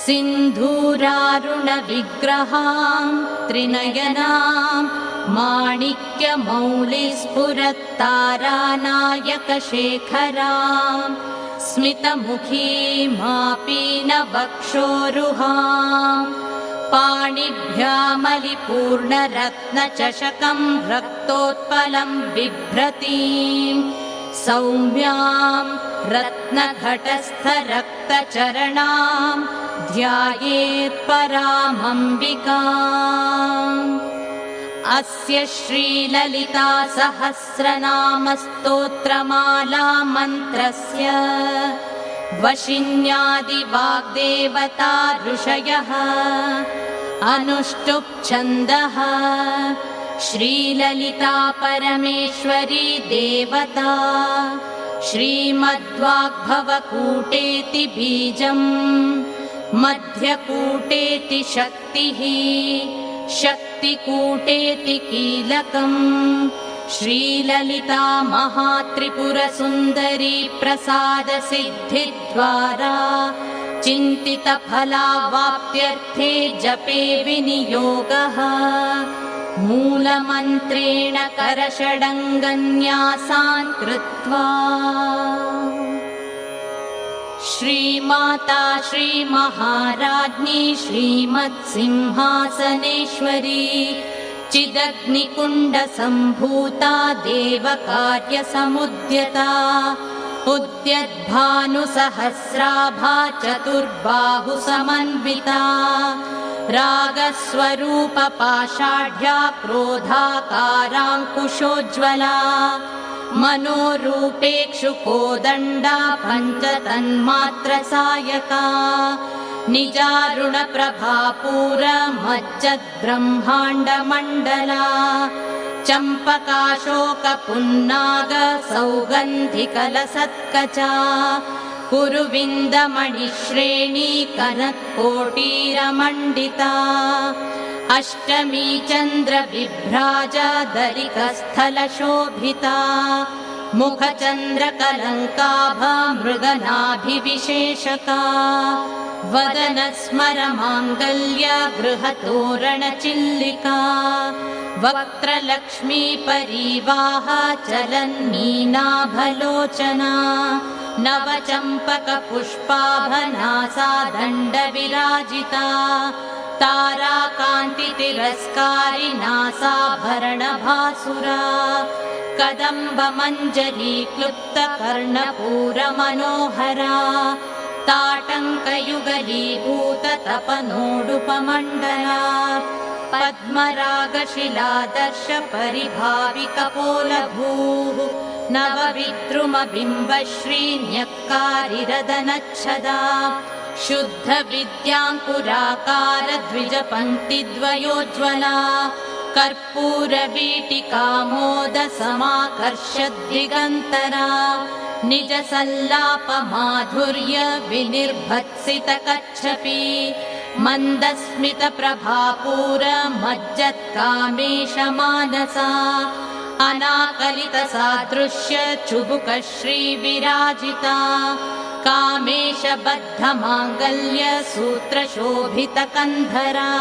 सिन्धूरारुणविग्रहां त्रिनयनां माणिक्यमौलिस्फुरत्तारानायकशेखरां स्मितमुखीमापीनवक्षोरुहां पाणिभ्यामलिपूर्णरत्नचषकं रक्तोत्पलं बिभ्रतीं सौम्यां रत्नघटस्थरक्तचरणां ध्यायेत् परामम्बिकाम्। अस्य श्रीललिता सहस्रनामस्तोत्रमाला मन्त्रस्य वशिन्यादिवाग्देवता ऋषयः अनुष्टुप् छन्दः श्रीललिता परमेश्वरी देवता श्रीमद्वाग्भवकूटेति बीजम् मध्यकूटेति शक्तिः शक्तिकूटेति कीलकम् श्रीललिता महात्रिपुरसुन्दरी प्रसादसिद्धिद्वारा चिन्तितफलावाप्त्यर्थे जपे विनियोगः मूलमन्त्रेण करषडङ्गन्यासान् कृत्वा। श्रीमाता श्रीमहाराज्ञी श्रीमत्सिंहासनेश्वरी चिदग्निकुण्डसम्भूता देवकार्यसमुद्यता उद्यद्भानुसहस्राभा चतुर्बाहुसमन्विता रागस्वरूपपाषाढ्या क्रोधाकाराङ्कुशोज्ज्वला मनोरूपेक्षुकोदण्डा पञ्चतन्मात्रसायका निजारुणप्रभापूरमज्जद्ब्रह्माण्डमण्डला चम्पकाशोकपुन्नाग सौगन्धिकलसत्कचा कुरुविन्दमणिश्रेणी कनत्कोटीरमण्डिता अष्टमी चन्द्रविभ्राजदलिकस्थलशोभिता मुखचन्द्रकलङ्काभा मृगनाभिविशेषका वदनस्मरमाङ्गल्य गृहतोरणचिल्लिका वक्त्रलक्ष्मी परिवाह चलन्मीनाभलोचना नवचम्पकपुष्पाभनासा दण्डविराजिता ताराकान्तितिरस्कारिनासाभरणभासुरा कदम्बमञ्जरीक्लुप्तकर्णपूरमनोहरा ताटङ्कयुगलीभूततपनोडुपमण्डला पद्मरागशिलादर्शपरिभाविकपोलभूः नवविद्रुमबिम्बश्रीन्यक्कारिरदनच्छदा शुद्धविद्याङ्कुराकारद्विजपङ्क्तिद्वयोज्ज्वला कर्पूरवीटिकामोदसमाकर्षद्दिगन्तरा निजसल्लापमाधुर्य विनिर्भत्सितकच्छपि मन्दस्मितप्रभापूरमज्जत्कामेशमानसा अनाकलितसादृश्य चुबुकश्रीविराजिता कामेशबद्धमाङ्गल्य सूत्रशोभितकन्धरा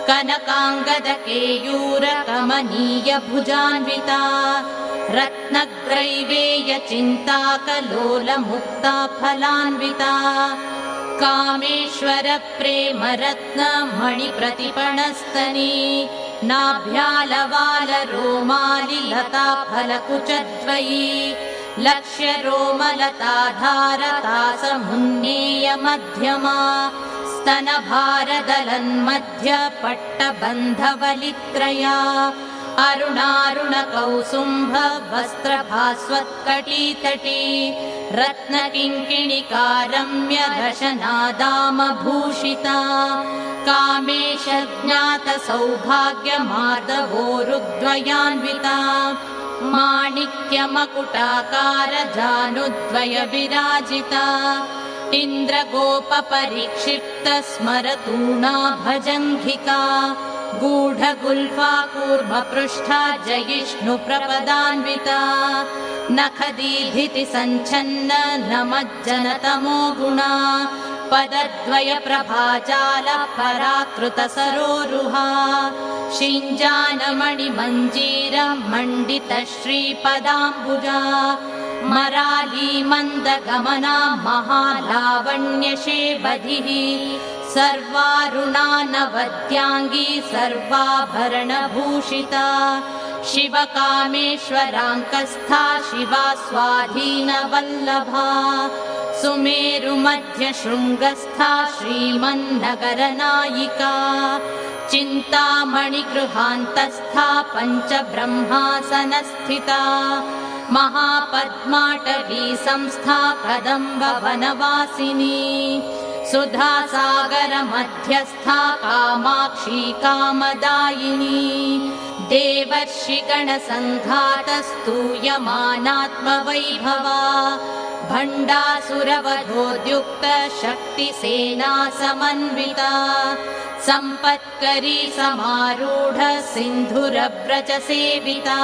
कनकाङ्गदकेयूरकमनीयभुजान्विता रत्नग्रैवेयचिन्ताकलोलमुक्ता फलान्विता कामेश्वरप्रेमरत्नमणिप्रतिपणस्तनी नाभ्यालवालरोमालिलता फलकुचद्वयी लक्ष्यरोमलताधारतासमुन्नेयमध्यमा स्तनभारदलन्मध्यपट्टबन्धवलित्रया अरुणारुणकौसुम्भ वस्त्रभास्वत्कटीतटी रत्नकिङ्किणिकारम्य दशनादामभूषिता कामेशज्ञातसौभाग्यमार्दवोरुद्वयान्विता माणिक्यमकुटाकारजानुद्वयविराजिता इन्द्रगोपपरिक्षिप्तस्मरतूणा भजङ्घिका गूढगुल्फा कूर्मपृष्ठा जयिष्णुप्रपदान्विता नखदीधिति सञ्छन्न नमज्जनतमो गुणा पदद्वयप्रभाजालः पराकृतसरोरुहा शिञ्जानमणिमञ्जीरमण्डितश्रीपदाम्बुजा मराली मन्दगमना महालावण्यशेबधिः सर्वारुणानवद्याङ्गी सर्वाभरणभूषिता शिवकामेश्वराङ्कस्था शिवा स्वाधीनवल्लभा सुमेरुमध्यशृङ्गस्था श्रीमन्नगरनायिका चिन्तामणिगृहान्तस्था पञ्चब्रह्मासनस्थिता महापद्माटवी संस्था कदम्बवनवासिनी सुधासागरमध्यस्था कामाक्षी कामदायिनी देवर्षिगणसङ्घातस्तूयमानात्मवैभवा भण्डासुरवधोद्युक्त शक्तिसेना समन्विता सम्पत्करी समारूढ सिन्धुरव्रजसेविता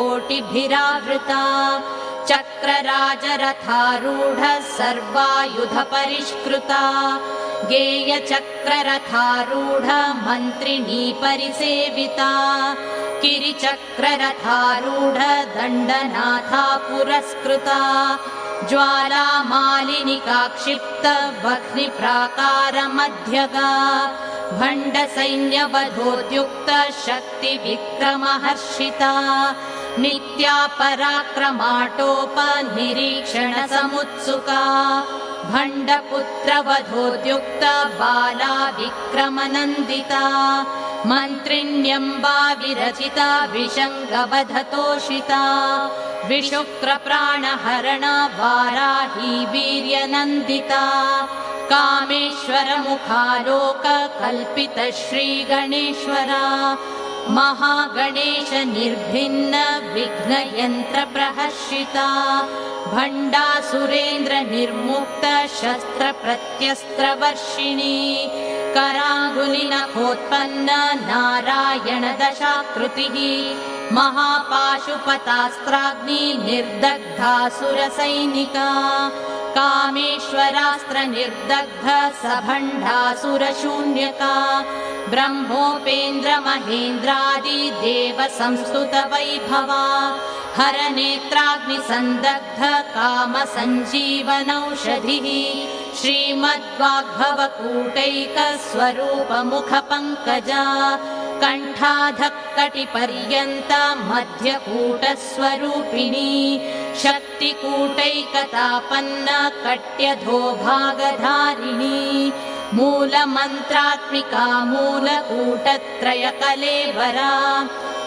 अश्वारूढाधिष्ठिताश्वकोटिकोटिभिरावृता चक्रराजरथारूढ सर्वायुधपरिष्कृता गेयचक्ररथारूढ मन्त्रिणी परिसेविता किरिचक्ररथारूढ दण्डनाथा पुरस्कृता ज्वालामालिनिका क्षिप्त वह्निप्राकारमध्यगा भण्डसैन्यवधोद्युक्त शक्तिविक्रमहर्षिता नित्या पराक्रमाटोपनिरीक्षणसमुत्सुका भण्डपुत्रवधोद्युक्त बाला विक्रमनन्दिता मन्त्रिण्यम्बा विरचिता विशङ्गवधतोषिता विशुक्रप्राणहरणा वाराही वीर्यनन्दिता कामेश्वरमुखालोककल्पित श्रीगणेश्वरा महागणेश निर्भिन्न विघ्नयन्त्रप्रहर्षिता भण्डासुरेन्द्र निर्मुक्त शस्त्रप्रत्यस्त्रवर्षिणी कराङ्गुलिनखोत्पन्न नारायण दशाकृतिः महापाशुपतास्त्राग्नि निर्दग्धासुरसैनिका कामेश्वरास्त्र निर्दग्ध सभण्डासुरशून्यका ब्रह्मोपेन्द्र महेन्द्रादि देव संस्तुत वैभवा हरनेत्राग्निसन्दग्ध काम सञ्जीवनौषधिः श्रीमद्वाग्भवकूटैक स्वरूप मुख पङ्कजा कण्ठाधक्कटिपर्यन्त मध्यकूटस्वरूपिणी शक्तिकूटैकतापन्न कट्यधो भागधारिणी मूलमन्त्रात्मिका मूलकूटत्रयकलेवरा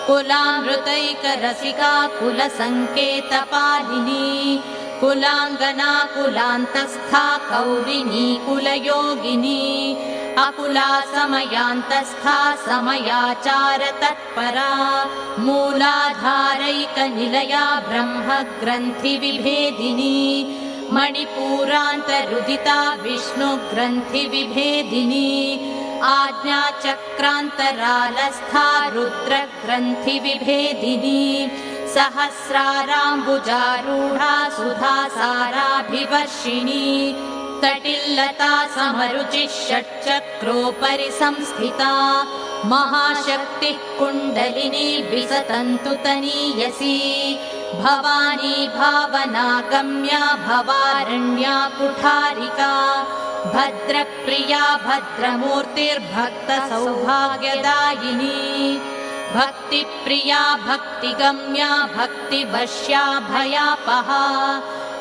कुलामृतैकरसिका कुलसङ्केतपालिनी कुलाङ्गना कुलान्तस्था कौलिनी कुलयोगिनी अकुला समयान्तस्था समयाचार तत्परा मूलाधारैकनिलया ब्रह्मग्रन्थिविभेदिनी मणिपूरान्तरुदिता विष्णुग्रन्थिविभेदिनी आज्ञाचक्रान्तरालस्था रुद्रग्रन्थिविभेदिनी सहस्राराम्बुजारूढा सुधासाराभिवर्षिणी तटिल्लता समरुचिः षट्चक्रोपरि संस्थिता महाशक्तिः कुण्डलिनी विसतन्तु तनीयसी भवानी भावनागम्या भवारण्या कुठारिका भद्रप्रिया भद्रमूर्तिर्भक्तसौभाग्यदायिनी भक्तिप्रिया भक्तिगम्या भक्तिवश्या भयापहा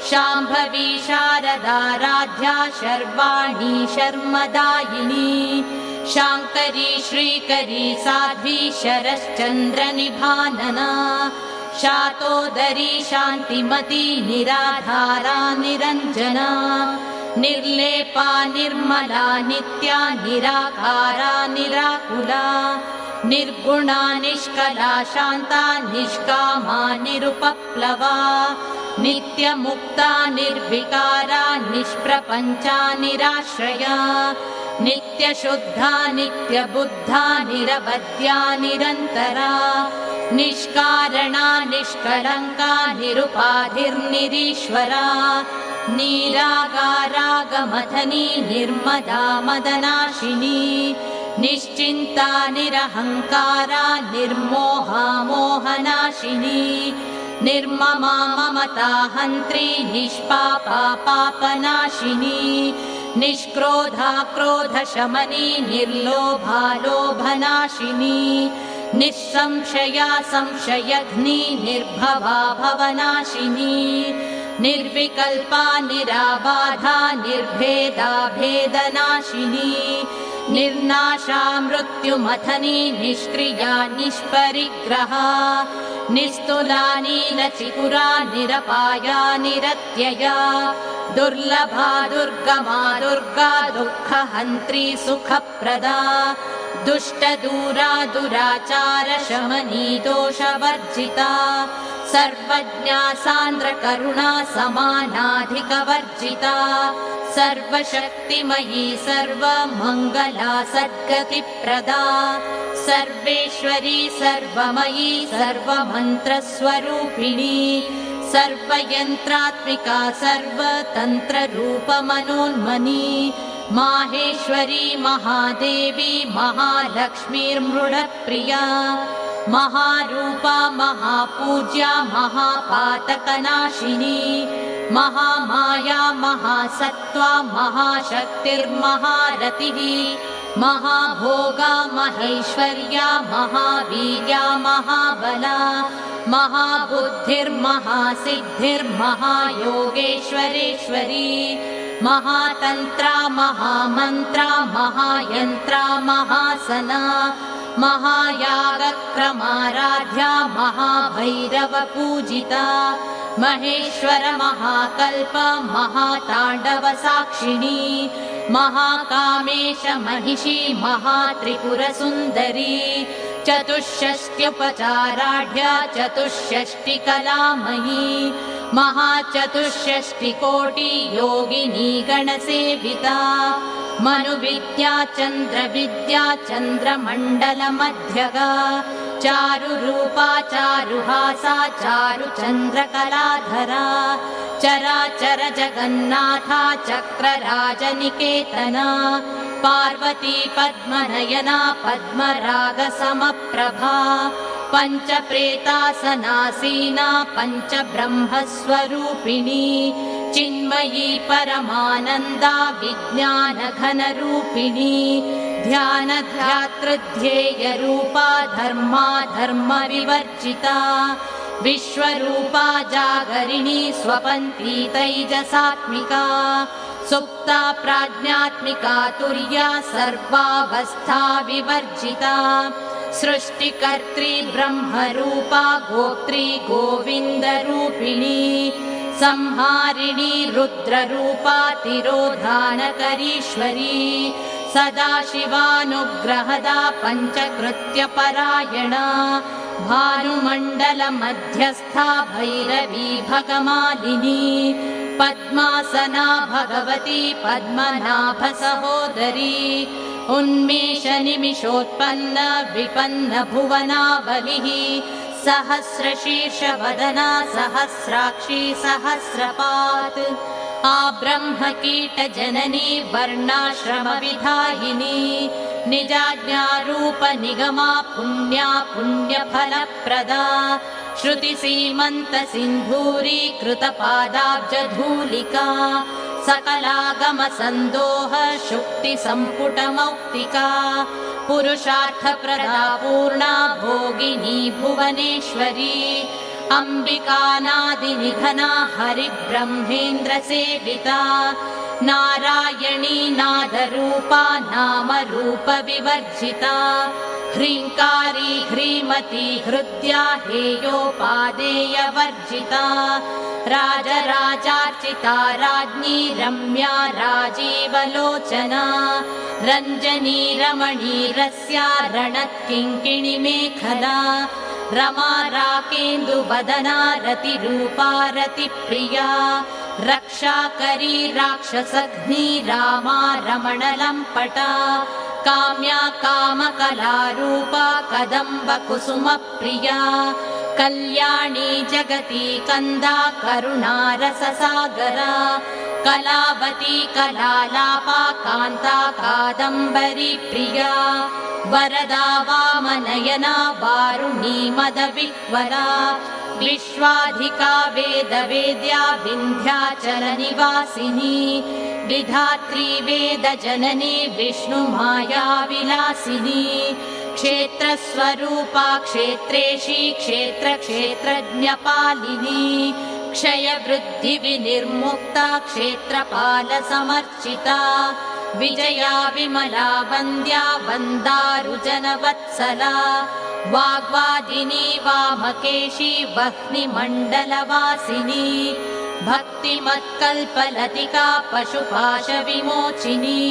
शाम्भवी शारदाराध्या शर्वाणी शर्मदायिनी शाङ्करी श्रीकरी साध्वी शरश्चन्द्रनिभानना शातोदरी शान्तिमती निराधारा निरञ्जना निर्लेपा निर्मला नित्या निराकारा निराकुला निर्गुणा निष्कला शान्ता निष्कामा निरुपप्लवा नित्यमुक्ता निर्विकारा निष्प्रपञ्चा निराश्रया नित्यशुद्धा नित्यबुद्धा निरवध्या निरन्तरा निष्कारणा निष्कलङ्का निरुपाधिर्निरीश्वरा निरागारागमथनी निर्मदा मदनाशिनी निश्चिन्ता निरहङ्कारा निर्मोहा मोहनाशिनी निर्ममा ममता हन्त्री निष्पापा पापनाशिनी निष्क्रोधा क्रोधशमनी निर्लोभा लोभनाशिनी निस्संशया संशयघ्नी निर्भवा भवनाशिनी निर्विकल्पा निराबाधा निर्भेदा भेदनाशिनी निर्नाशा मृत्युमथनी निष्क्रिया निष्परिग्रहा निस्तुला नीलचिकुरा निरपाया निरत्यया दुर्लभा दुर्गमा दुर्गा दुःखहन्त्री सुखप्रदा दुष्टदूरा दुराचारशमनी दोषवर्जिता सर्वज्ञा सान्द्रकरुणा समानाधिकवर्जिता सर्वशक्तिमयी सर्वमङ्गला सद्गतिप्रदा सर्वेश्वरी सर्वमयी सर्वमन्त्रस्वरूपिणी सर्वयन्त्रात्मिका सर्वतन्त्ररूपमनोन्मनी माहेश्वरी महादेवी महालक्ष्मीर्मृडप्रिया महारूपा महापूज्या महापातकनाशिनी महामाया महासत्त्वा महाशक्तिर्महारतिः महाभोगा महेश्वर्या महावीर्या महाबला महाबुद्धिर्महासिद्धिर्महायोगेश्वरेश्वरी महातन्त्रा महामन्त्रा महायन्त्रा महासना महायागक्रमाराध्या महाभैरवपूजिता महेश्वर महाकल्प महाताण्डवसाक्षिणी महाकामेश महिषी महात्रिपुरसुन्दरी चतुष्षष्ट्युपचाराढ्या चतुष्षष्टिकलामयी महाचतुष्षष्टिकोटि योगिनी गणसेविता मनुविद्या चन्द्रविद्या चन्द्रमण्डलमध्यगा चारुरूपा चारुहासा चारुचन्द्रकलाधरा चराचर जगन्नाथा चक्रराजनिकेतना पार्वती पद्मनयना पद्मरागसमप्रभा पञ्चप्रेतासनासीना पञ्चब्रह्मस्वरूपिणी चिन्मयी परमानन्दा विज्ञानघनरूपिणी ध्यानध्यातृध्येयरूपा धर्मा धर्मविवर्जिता विश्वरूपा जागरिणी स्वपन्ती तैजसात्मिका सुप्ता प्राज्ञात्मिका तुर्या सर्वावस्था विवर्जिता सृष्टिकर्त्री ब्रह्मरूपा गोत्री गोविन्दरूपिणी संहारिणी रुद्ररूपा तिरोधानकरीश्वरी सदाशिवानुग्रहदा पञ्चकृत्यपरायणा भानुमण्डलमध्यस्था भैरवी भगमालिनी पद्मासना भगवती पद्मनाभसहोदरी उन्मेषनिमिषोत्पन्न विपन्न भुवनावलिः सहस्रशीर्षवदना सहस्राक्षी सहस्रपात् आब्रह्मकीटजननी वर्णाश्रमविधायिनी निजाज्ञारूपनिगमा पुण्या पुण्यफलप्रदा श्रुतिसीमन्तसिन्धूरीकृतपादाब्जधूलिका सकलागमसन्दोह शुक्तिसम्पुटमौक्तिका पुरुषार्थप्रदा पूर्णा भोगिनी भुवनेश्वरी अम्बिकानादिनिधना हरिब्रह्मेन्द्रसेविता नारायणी नादरूपा नामरूपविवर्जिता ह्रीङ्कारी ह्रीमती हृद्या हेयोपादेयवर्जिता राजराजार्चिता राज्ञी रम्या राजीवलोचना रञ्जनी रमणी रस्या रणत्किङ्किणिमेखला रमा राकेन्दुवदना रतिरूपा रतिप्रिया रक्षाकरी राक्षसघ्नी रामा रमणलम्पटा काम्या कामकलारूपा कदम्बकुसुमप्रिया कल्याणी जगती कन्दा करुणारससागरा कलावती कलालापा कान्ता कादम्बरी प्रिया वरदा वामनयना वारुणी मदविह्वला विश्वाधिका वेदवेद्या विन्ध्याचलनिवासिनी विधात्री वेदजननी विष्णुमाया विलासिनी क्षेत्रस्वरूपा क्षेत्रेशी क्षेत्रक्षेत्रज्ञपालिनी क्षयवृद्धिविनिर्मुक्ता क्षेत्रपालसमर्चिता विजया विमला वन्द्या वन्दारुजनवत्सला वाग्वादिनी वामकेशी वह्निमण्डलवासिनी भक्तिमत्कल्पलतिका पशुपाशविमोचिनी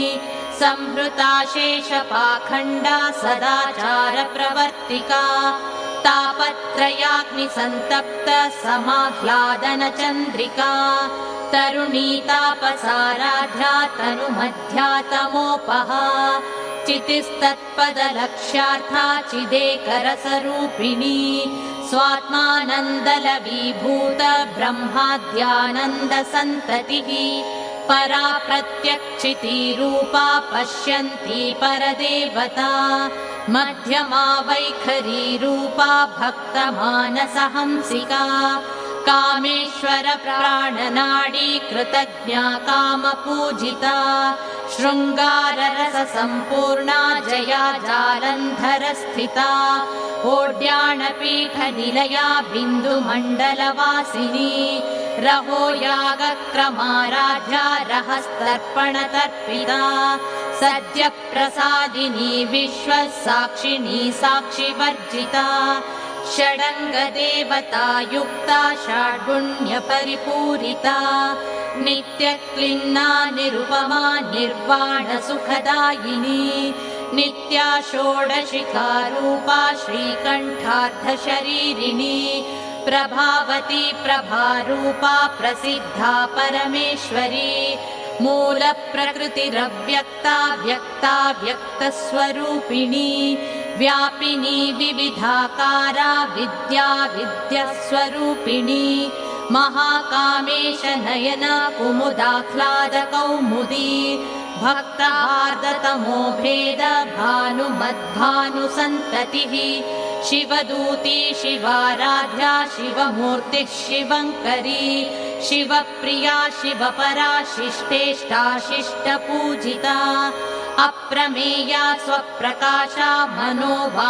संहृता शेषपाखण्डा सदाचारप्रवर्तिका तापत्रयाग्निसन्तप्त समाह्लादनचन्द्रिका तरुणी तापसाराध्या तनुमध्यातमोपहा चितिस्तत्पदलक्ष्यार्था चिदेकरसरूपिणी स्वात्मानन्दलवीभूत ब्रह्माद्यानन्दसन्ततिः परा प्रत्यक्षितिरूपा पश्यन्ती परदेवता मध्यमा वैखरी रूपा भक्तमानसहंसिका कामेश्वर प्राणनाडी कृतज्ञा कामपूजिता शृङ्गाररससम्पूर्णा जया जालन्धरस्थिता ओड्याणपीठनिलया बिन्दुमण्डलवासिनी रहो यागक्रमाराध्या रहस्तर्पणतर्पिता सद्यप्रसादिनी विश्वसाक्षिणी साक्षिवर्जिता षडङ्गदेवतायुक्ता षड्गुण्यपरिपूरिता नित्यक्लिन्ना निरुपमा निर्वाणसुखदायिनी नित्या षोडशिखारूपा श्रीकण्ठार्धशरीरिणी प्रभावती प्रभारूपा प्रसिद्धा परमेश्वरी मूलप्रकृतिरव्यक्ता व्यक्ता व्यक्तस्वरूपिणी व्यापिनी विविधाकारा विद्या विद्यास्वरूपिणी महाकामेश नयन कुमुदाह्लादकौमुदी भक्तहार्दतमो भेद भानुमद्भानुसन्ततिः शिवदूती शिवाराध्या शिवमूर्तिः शिवङ्करी शिवप्रिया शिवपरा शिष्टेष्टा शिष्टपूजिता अप्रमेया स्वप्रकाशा मनोवाचामगोचरा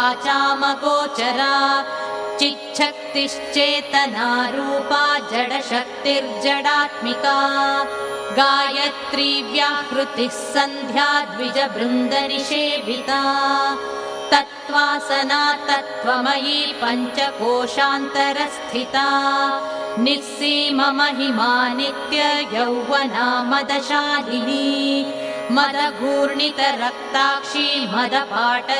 चिच्छक्तिश्चेतना रूपा जडशक्तिर्जडात्मिका गायत्री व्याहृतिः सन्ध्या द्विजबृन्दनिषेविता तत्त्वासना तत्त्वमयी पञ्चकोशान्तरस्थिता निस्सीममहिमा नित्य यौवना मदशालिनी मदघूर्णितरक्ताक्षी मदपाटलगण्डभूः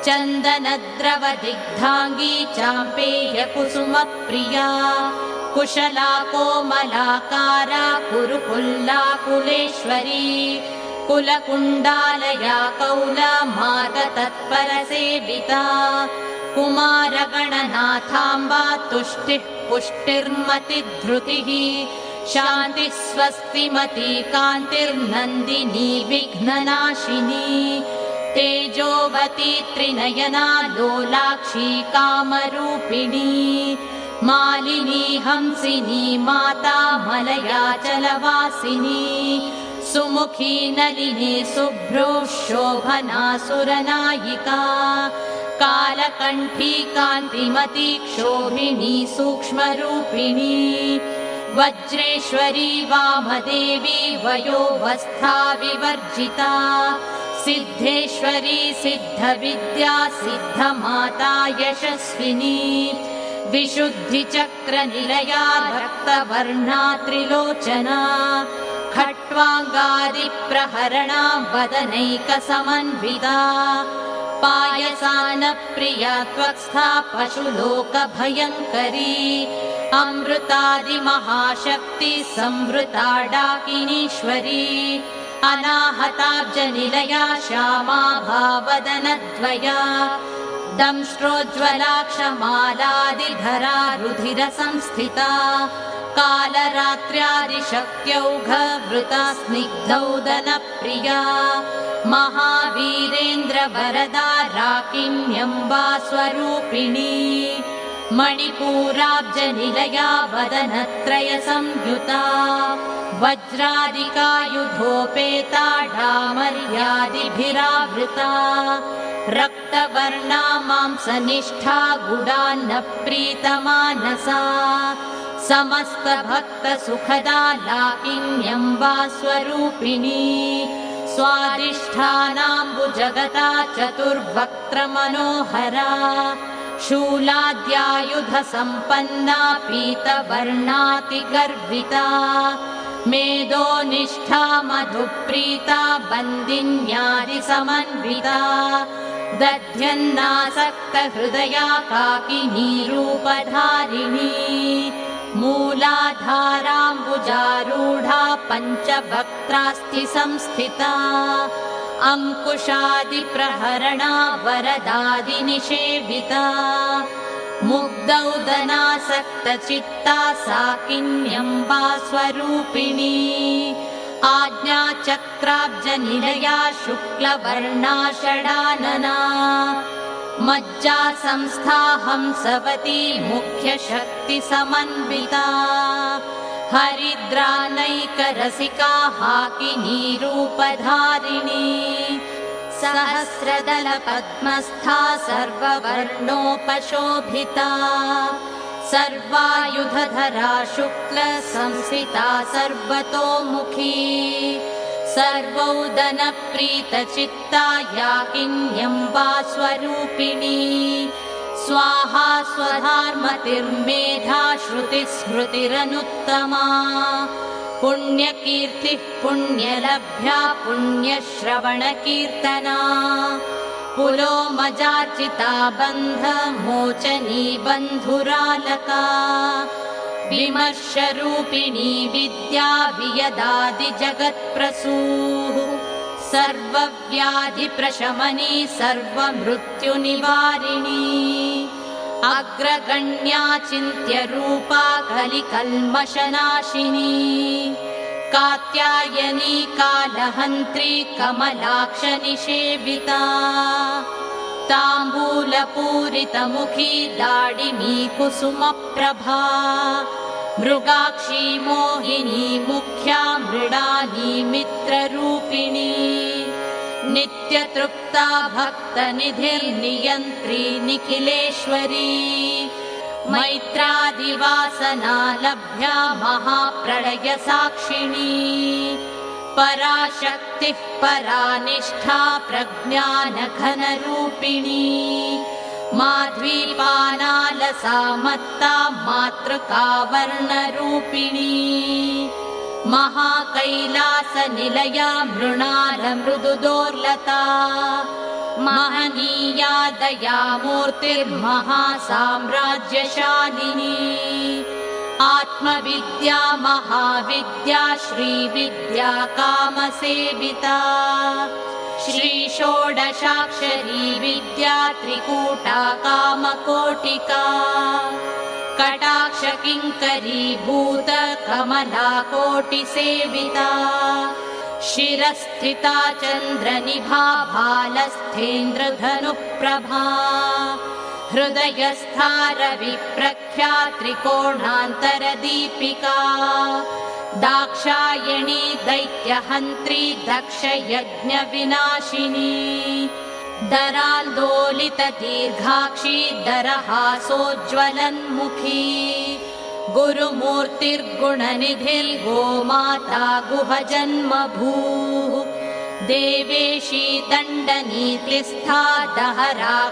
चन्दनद्रवदिग्धाङ्गी चाम्पेयकुसुमप्रिया कुशला कोमलाकारा कुरुकुल्लाकुलेश्वरी कुलकुण्डालया कौलमार्गतत्परसेविता कुमारगणनाथाम्बा तुष्टिः पुष्टिर्मतिधृतिः शान्तिः स्वस्तिमती कान्तिर्नन्दिनी विघ्ननाशिनी तेजोवती त्रिनयना लोलाक्षी कामरूपिणी मालिनी हंसिनी माता मलयाचलवासिनी सुमुखी नलिनी शुभ्रो शोभना सुरनायिका कालकण्ठी कान्तिमती क्षोभिणी सूक्ष्मरूपिणी वज्रेश्वरी वामदेवी वयोवस्था विवर्जिता सिद्धेश्वरी सिद्धविद्या सिद्धमाता यशस्विनी विशुद्धिचक्रनिलया रक्तवर्णा त्रिलोचना खट्वाङ्गादिप्रहरणा वदनैकसमन्विता पायसान्नप्रिया त्वक्स्था पशुलोकभयङ्करी अमृतादिमहाशक्ति संवृता डाकिनीश्वरी अनाहताब्जनिलया श्यामा भावदनद्वया दंष्ट्रोज्ज्वलाक्षमालादिधरा रुधिरसंस्थिता कालरात्र्यादिशक्त्यौघवृता स्निग्धौदनप्रिया महावीरेन्द्रवरदा राकिन्यम्बा स्वरूपिणी मणिपूराब्जनिलया वदनत्रयसंयुता वज्रादिकायुधोपेता डामर्यादिभिरावृता रक्तवर्णा मांसनिष्ठा गुडान्नप्रीतमानसा समस्तभक्तसुखदा लाकिन्यम्बा स्वरूपिणी स्वादिष्ठानाम्बुजगता चतुर्वक्त्रमनोहरा शूलाद्यायुधसम्पन्ना पीतवर्णातिगर्विता मेदोनिष्ठा मधुप्रीता बन्दिन्यादिसमन्विता दध्यन्नासक्तहृदया काकिनीरूपधारिणी मूलाधाराम्बुजारूढा पञ्चभक्त्रास्ति संस्थिता अङ्कुशादिप्रहरणा वरदादिनिषेविता मुग्धौदनासक्तचित्ता साकिन्यम्बा स्वरूपिणी आज्ञाचक्राब्जनिलया शुक्लवर्णा षडानना मज्जा संस्था हंसवती मुख्यशक्तिसमन्विता हरिद्रानैकरसिका हाकिनीरूपधारिणी सहस्रदलपद्मस्था सर्ववर्णोपशोभिता सर्वायुधधरा शुक्लसंस्थिता सर्वतोमुखी सर्वौदनप्रीतचित्ता याकिन्यम्बा स्वरूपिणी स्वाहा स्वधार्मतिर्मेधा श्रुतिस्मृतिरनुत्तमा पुण्यकीर्तिः पुण्यलभ्या पुण्यश्रवणकीर्तना पुलोमजार्चिता बन्धमोचनी बन्धुरालका विमर्शरूपिणी विद्या वियदादिजगत्प्रसूः सर्वव्याधिप्रशमनी सर्वमृत्युनिवारिणी अग्रगण्या चिन्त्यरूपा कलिकल्मषनाशिनी कात्यायनी कालहन्त्री कमलाक्षनिषेविता ताम्बूलपूरितमुखी दाडिमी कुसुमप्रभा मृगाक्षी मोहिनी मुख्या मृडानी मित्ररूपिणी नित्यतृप्ता भक्तनिधिर्नियन्त्री निखिलेश्वरी मैत्रादिवासना लभ्या महाप्रलयसाक्षिणी पराशक्तिः परानिष्ठा प्रज्ञानघनरूपिणी माध्वीपानालसा मत्ता मातृकावर्णरूपिणी महाकैलासनिलया मृणालमृदुदोर्लता महनीया दयामूर्तिर्महासाम्राज्यशालिनी आत्मविद्या महाविद्या श्रीविद्या कामसेविता श्रीषोडशाक्षरी विद्या त्रिकूटा कामकोटिका कटाक्षकिङ्करीभूत कमलाकोटिसेविता शिरस्थिता चन्द्रनिभा भालस्थेन्द्रधनुप्रभा हृदयस्था रविप्रख्या त्रिकोणान्तरदीपिका दाक्षायणी दैत्यहन्त्री दक्षयज्ञविनाशिनी दरान्दोलितदीर्घाक्षी दरहासोज्ज्वलन्मुखी गुरुमूर्तिर्गुणनिधिर्गोमाता गुहजन्मभूः देवेशी दण्डनीतिस्था दहराकाशरूपिणी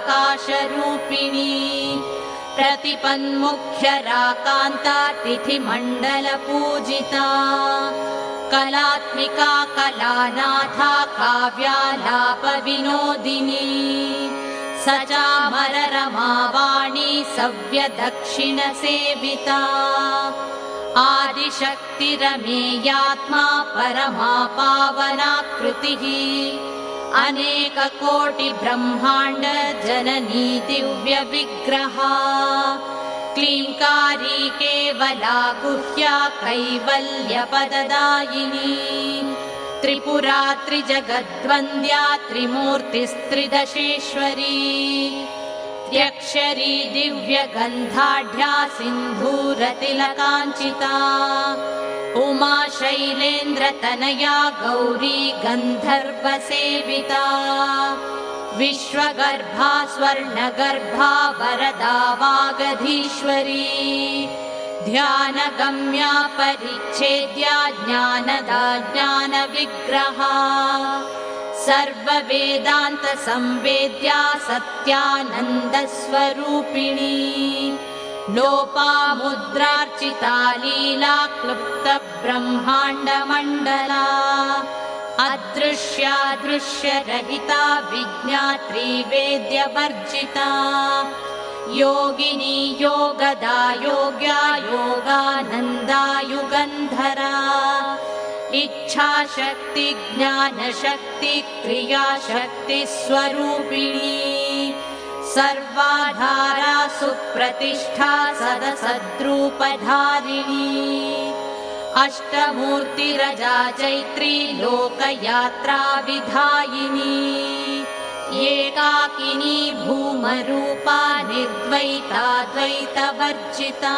प्रतिपन्मुख्यराकान्ता तिथिमण्डलपूजिता कलात्मिका कलानाथा काव्यालापविनोदिनी सचामररमावाणी सव्यदक्षिणसेविता आदिशक्तिरमेयात्मा परमा पावनाकृतिः अनेककोटिब्रह्माण्ड जननी दिव्यविग्रहा क्लीङ्कारी केवला गुह्या कैवल्यपददायिनी त्रिपुरा त्रिजगद्वन्द्या त्रिमूर्तिस्त्रिदशेश्वरी त्र्यक्षरी दिव्यगन्धाढ्या सिन्धूरतिलकाञ्चिता उमा शैलेन्द्रतनया गौरी गन्धर्वसेविता विश्वगर्भा स्वर्णगर्भा वरदा वागधीश्वरी ध्यानगम्या परिच्छेद्या ज्ञानदा ज्ञानविग्रहा सर्ववेदान्तसंवेद्या सत्यानन्दस्वरूपिणी लोपामुद्रार्चिता लीला क्लुप्तब्रह्माण्डमण्डला अदृश्यादृश्यरहिता विज्ञात्री वेद्यवर्जिता योगिनी योगदा योग्या योगानन्दा युगन्धरा इच्छाशक्ति ज्ञानशक्ति क्रियाशक्ति स्वरूपिणी सर्वाधारा सुप्रतिष्ठा सदसद्रूपधारिणी अष्टमूर्तिरजा चैत्री लोकयात्रा विधायिनी एकाकिनी भूमरूपा निर्द्वैता द्वैतवर्जिता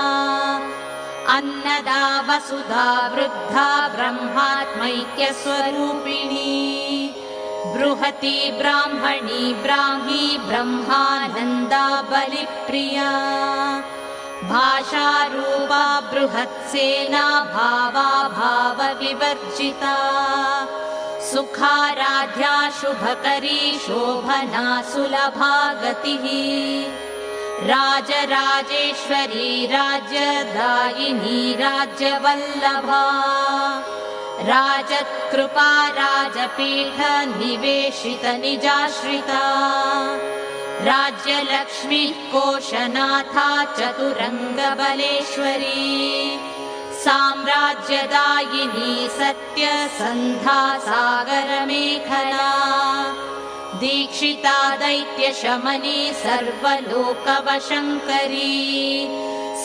अन्नदा वसुधा वृद्धा ब्रह्मात्मैक्यस्वरूपिणी बृहती ब्राह्मणी ब्राह्मी ब्रह्मानन्दा बलिप्रिया भाषारूपा बृहत्सेना भावा भावविवर्जिता सुखाराध्या शुभकरी शोभना सुलभा गतिः राजराजेश्वरी राज्यदायिनी राज्यवल्लभा राजत्कृपा राजपीठ निवेशित निजाश्रिता राज्यलक्ष्मी कोशनाथा चतुरङ्गबलेश्वरी साम्राज्यदायिनी सत्यसन्धा सागरमेखला दीक्षिता दैत्यशमनी सर्वलोकवशङ्करी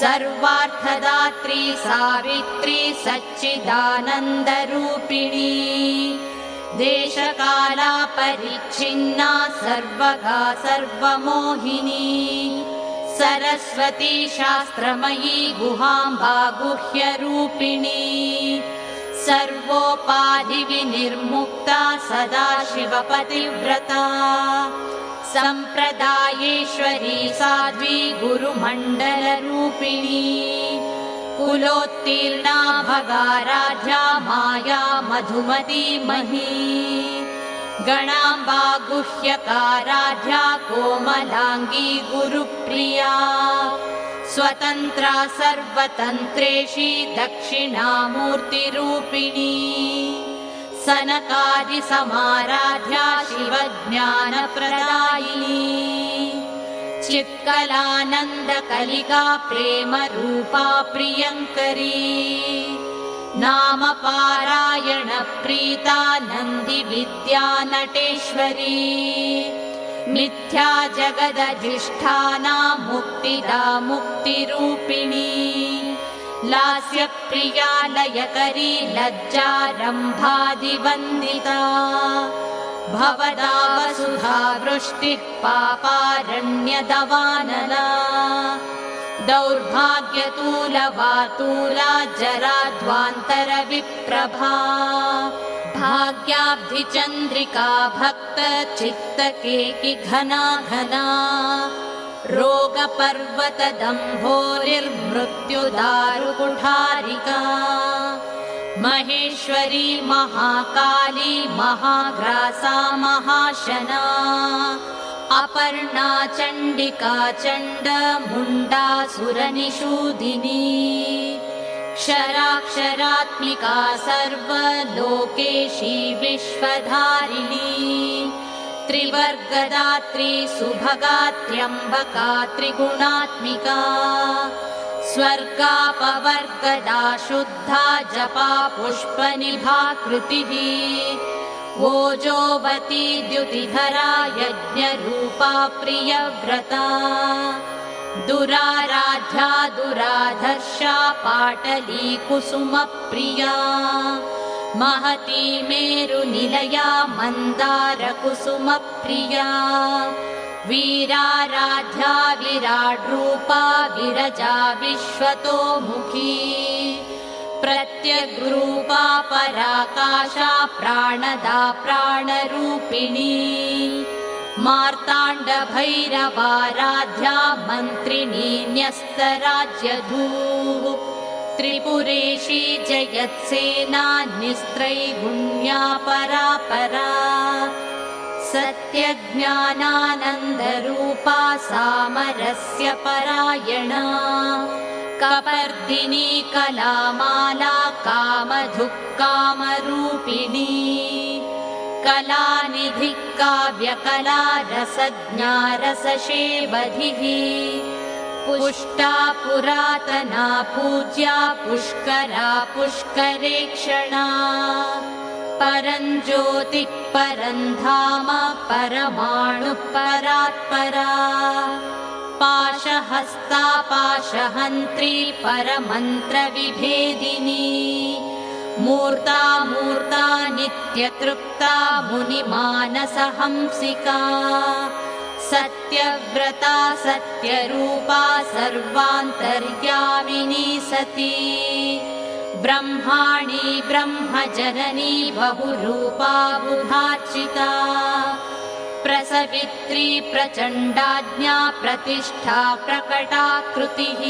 सर्वार्थदात्री सावित्री सच्चिदानन्दरूपिणी देशकाला परिच्छिन्ना सर्वगा सर्वमोहिनी सरस्वती शास्त्रमयी गुहाम्बा गुह्यरूपिणी सर्वोपाधिविनिर्मुक्ता सदाशिवपतिव्रता सम्प्रदायेश्वरी साध्वी गुरुमण्डलरूपिणी कुलोत्तीर्णा भगाराध्या माया मधुमती मही गणाम्बा गुह्यकाराध्या कोमलाङ्गी गुरुप्रिया स्वतन्त्रा सर्वतन्त्रेशी दक्षिणामूर्तिरूपिणी सनकादिसमाराध्या शिवज्ञानप्रदायिनी चित्कलानन्दकलिका प्रेमरूपा प्रियङ्करी नामपारायणप्रीता नन्दिविद्या नटेश्वरी मिथ्या जगदधिष्ठाना मुक्तिदा मुक्तिरूपिणी लास्यप्रिया लयकरी लज्जारम्भादिवन्दिता भवदा वसुधा वृष्टिः पापारण्यदवानला दौर्भाग्यतूलवातूला जराध्वान्तरविप्रभा भाग्याब्धिचन्द्रिका भक्तचित्तकेकि घना घना रोगपर्वतदम्भोरिर्मृत्युदारुकुठारिका महेश्वरी महाकाली महाग्रासा महाशना अपर्णा चण्डिका चण्डमुण्डासुरनिषूदिनी क्षराक्षरात्मिका सर्वलोकेशी विश्वधारिणी त्रिवर्गदात्री सुभगात्र्यम्बका त्रिगुणात्मिका स्वर्गापवर्गदा शुद्धा जपा पुष्पनिभा कृतिः ओजोवती द्युतिधरा यज्ञरूपा प्रियव्रता दुराराध्या दुराधर्षा पाटली कुसुमप्रिया महती मेरुनिलया मन्दारकुसुमप्रिया वीराराध्या विराड्रूपा विरजा विश्वतोमुखी प्रत्यग्रूपा पराकाशा प्राणदा प्राणरूपिणी मार्ताण्डभैरवाराध्या मन्त्रिणी न्यस्तराज्यधूः त्रिपुरेशी जयत्सेना निस्त्रैगुण्या परापरा सत्यज्ञानानन्दरूपा सामरस्य परायणा कपर्दिनी कलामाला कामधुक्कामरूपिणी कलानिधिः काव्यकला रसज्ञा रसशेवधिः पुष्टा पुरातना पूज्या पुष्करा पुष्करेक्षणा परञ्ज्योतिः परन्धाम परमाणुः परात्परा पाशहस्ता पाशहन्त्री परमन्त्रविभेदिनी मूर्ता मूर्ता नित्यतृप्ता मुनिमानसहंसिका सत्यव्रता सत्यरूपा सर्वान्तर्यामिनी सती ब्रह्माणी ब्रह्मजननी बहुरूपा बुधार्चिता प्रसवित्री प्रचण्डाज्ञा प्रतिष्ठा प्रकटाकृतिः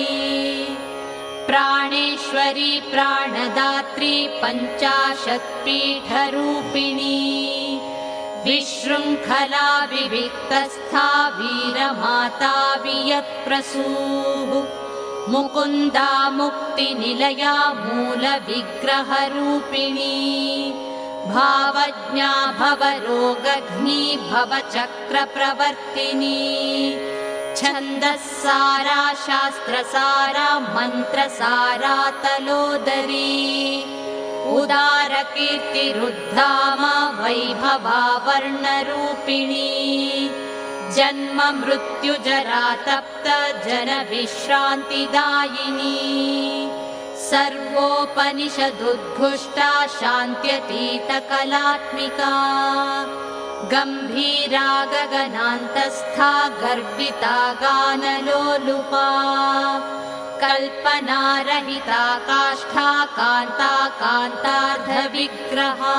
प्राणेश्वरी प्राणदात्री पञ्चाशत्पीठरूपिणी विशृङ्खला विविक्तस्था वीरमाता वियत्प्रसूः मुकुन्दा मुक्तिनिलया मूलविग्रहरूपिणी भावज्ञा भवरोगघ्नी भवचक्रप्रवर्तिनी छन्दस्सारा शास्त्रसारा मन्त्रसारा तलोदरी उदारकीर्तिरुद्धाम वैभवा वर्णरूपिणी जन्म मृत्युजरा तप्त जनविश्रान्तिदायिनी सर्वोपनिषदुद्घुष्टा शान्त्यतीतकलात्मिका गम्भीरा गगनान्तस्था गर्विता गानलोलुपा कल्पनारहिता काष्ठा कान्ता कान्तार्धविग्रहा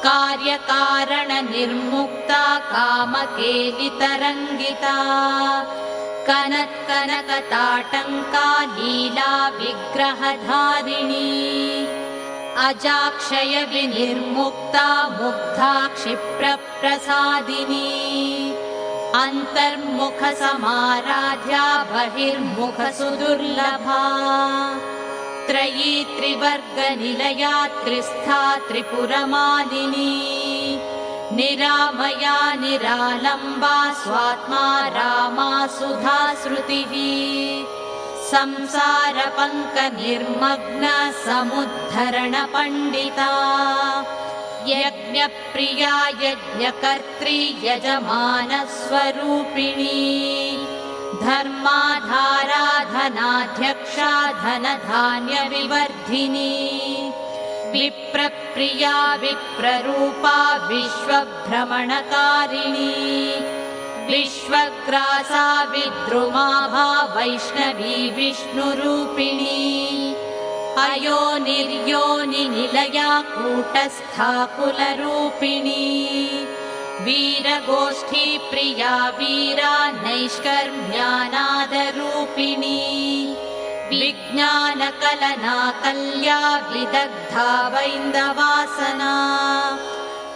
कार्यकारणनिर्मुक्ता कामकेलितरङ्गिता कनत्कनकताटङ्का लीला विग्रहधारिणी अजाक्षय विनिर्मुक्ता मुग्धा क्षिप्रप्रसादिनी अन्तर्मुखसमाराध्या बहिर्मुखसुदुर्लभा त्रयी त्रिवर्गनिलया त्रिस्था त्रिपुरमालिनी निरामया निरालम्बा स्वात्मा रामा सुधाश्रुतिः संसारपङ्कनिर्मग्न समुद्धरणपण्डिता यज्ञप्रिया यज्ञकर्त्री यजमानस्वरूपिणी धर्माधारा धनाध्यक्षा धनधान्यविवर्धिनी विप्रप्रिया विप्ररूपा विश्वभ्रमणकारिणी विश्वग्रासा विद्रुमाभा वैष्णवी विष्णुरूपिणी अयोनिर्योनिनिलया कूटस्था कुलरूपिणी वीरगोष्ठी प्रिया वीरा नैष्कर्म्यानादरूपिणी विज्ञानकलना कल्या विदग्धा वैन्दवासना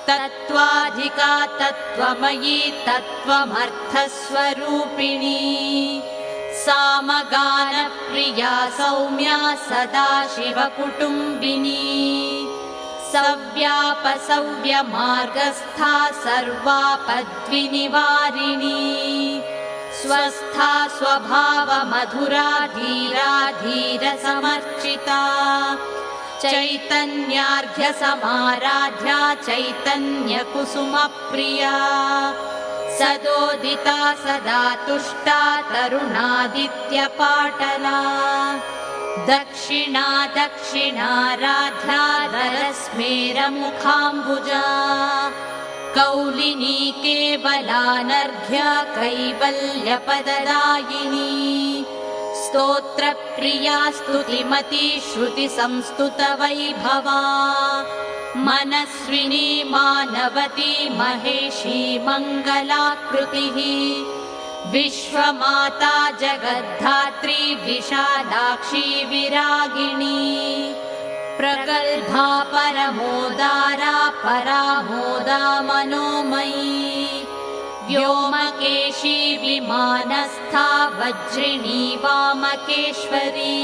तत्त्वाधिका तत्त्वमयी तत्त्वमर्थस्वरूपिणी सामगानप्रिया सौम्या सदाशिवकुटुम्बिनी सव्यापसव्यमार्गस्था सर्वापद्विनिवारिणी स्वस्था स्वभावमधुरा धीरा धीरसमर्चिता चैतन्यार्घ्यसमाराध्या चैतन्यकुसुमप्रिया सदोदिता सदा तुष्टा तरुणादित्यपाटला दक्षिणा दक्षिणाराध्या ररस्मेरमुखाम्बुजा कौलिनी केवलानर्घ्य कैवल्यपददायिनी स्तोत्रप्रिया स्तुतिमती श्रुतिसंस्तुतवैभवा मनस्विनी मानवती महेशी मङ्गलाकृतिः विश्वमाता जगद्धात्री विशालाक्षी विरागिणी प्रगल्भा परमोदारा परामोदा मनोमयी व्योमकेशी विमानस्था वज्रिणी वामकेश्वरी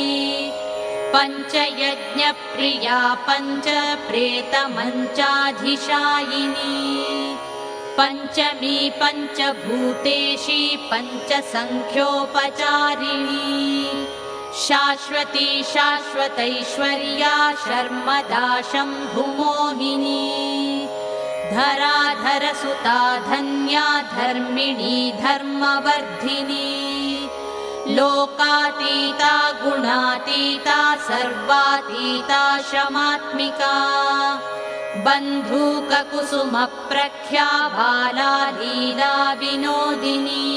पञ्चयज्ञप्रिया पञ्चप्रेतमञ्चाधिशायिनी पञ्चमी पञ्चभूतेशी पञ्चसङ्ख्योपचारिणी शाश्वती शाश्वतैश्वर्या शर्मदा शम्भुमोहिनी धराधरसुता धन्या धर्मिणी धर्मवर्धिनी लोकातीता गुणातीता सर्वातीता शमात्मिका बन्धूककुसुमप्रख्या बाला लीला विनोदिनी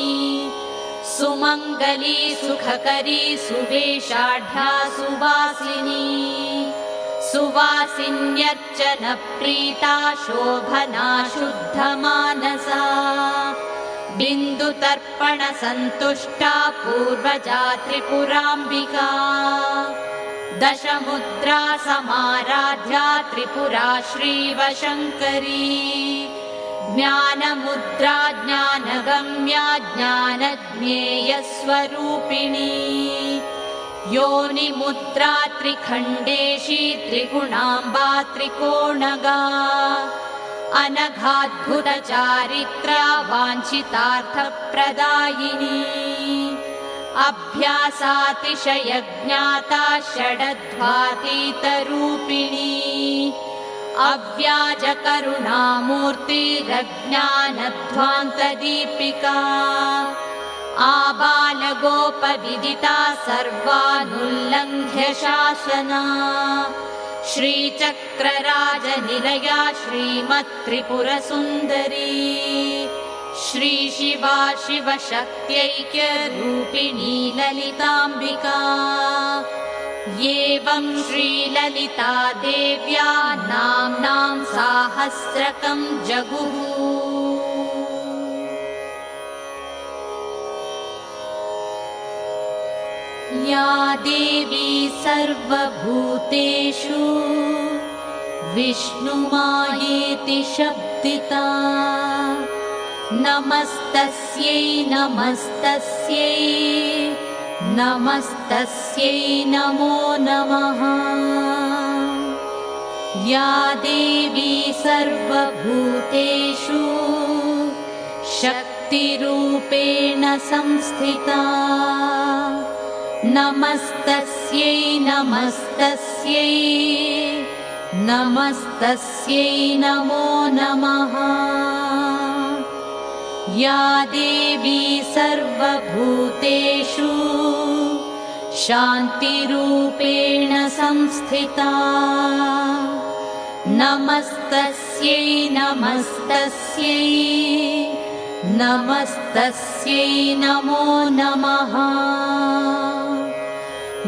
सुमङ्गली सुखकरी सुवेशाढ्या सुवासिनी सुवासिन्यर्चनप्रीता शोभना शुद्धमानसा बिन्दुतर्पणसन्तुष्टा पूर्वजा त्रिपुराम्बिका दशमुद्रा समाराध्या त्रिपुरा श्रीवशङ्करी ज्ञानमुद्रा ज्ञानगम्या ज्ञानज्ञेयस्वरूपिणी योनिमुद्रा त्रिखण्डेशी त्रिगुणाम्बा त्रिकोणगा अनघाद्भुतचारित्र्या वाञ्छितार्थप्रदायिनी अभ्यासातिशयज्ञाता षडध्वातीतरूपिणी अव्याजकरुणामूर्तिरज्ञानध्वान्तदीपिका आबालगोपविदिता सर्वानुल्लङ्घ्य शासना श्रीचक्रराजनिलया श्रीमत्त्रिपुरसुन्दरी श्रीशिवा शिवशक्त्यैक्यरूपिणी ललिताम्बिका एवं श्रीललिता देव्या नाम्नां साहस्रकं जगुः या देवी सर्वभूतेषु विष्णुमायेति शब्दिता नमस्तस्यै नमस्तस्यै नमस्तस्यै नमो नमः या देवी सर्वभूतेषु शक्तिरूपेण संस्थिता नमस्तस्यै नमस्तस्यै नमस्तस्यै नमो नमः या देवी सर्वभूतेषु शान्तिरूपेण संस्थिता नमस्तस्यै नमस्तस्यै नमस्तस्यै नमो नमः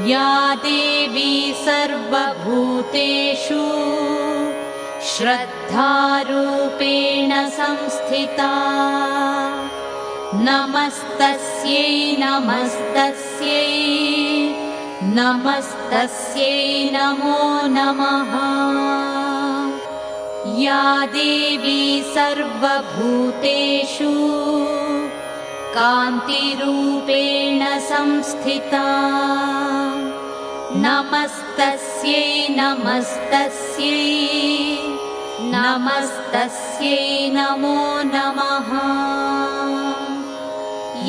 या देवी सर्वभूतेषु श्रद्धारूपेण संस्थिता नमस्तस्यै नमस्तस्यै नमस्तस्यै नमो नमः या देवी सर्वभूतेषु कान्तिरूपेण संस्थिता नमस्तस्यै नमस्तस्यै नमस्तस्यै नमो नमः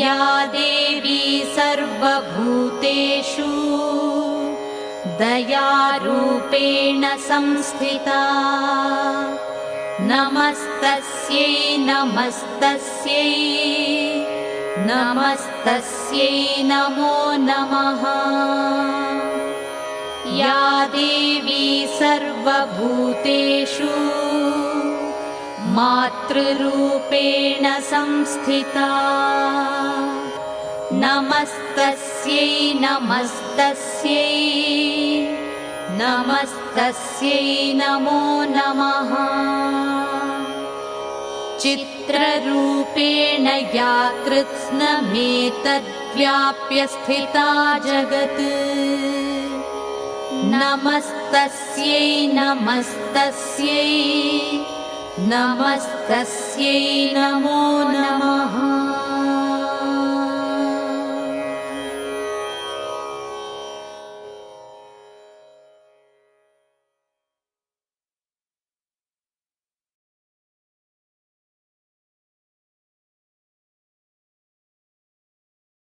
या देवी सर्वभूतेषु दयारूपेण संस्थिता नमस्तस्यै नमस्तस्यै नमस्तस्यै नमो नमः या देवी सर्वभूतेषु मातृरूपेण संस्थिता नमस्तस्यै नमस्तस्यै नमस्तस्यै नमो नमः चित्ररूपेण या कृत्स्नमेतद्व्याप्य स्थिता जगत् नमस्तस्यै नमस्तस्यै नमस्तस्यै नमो नमः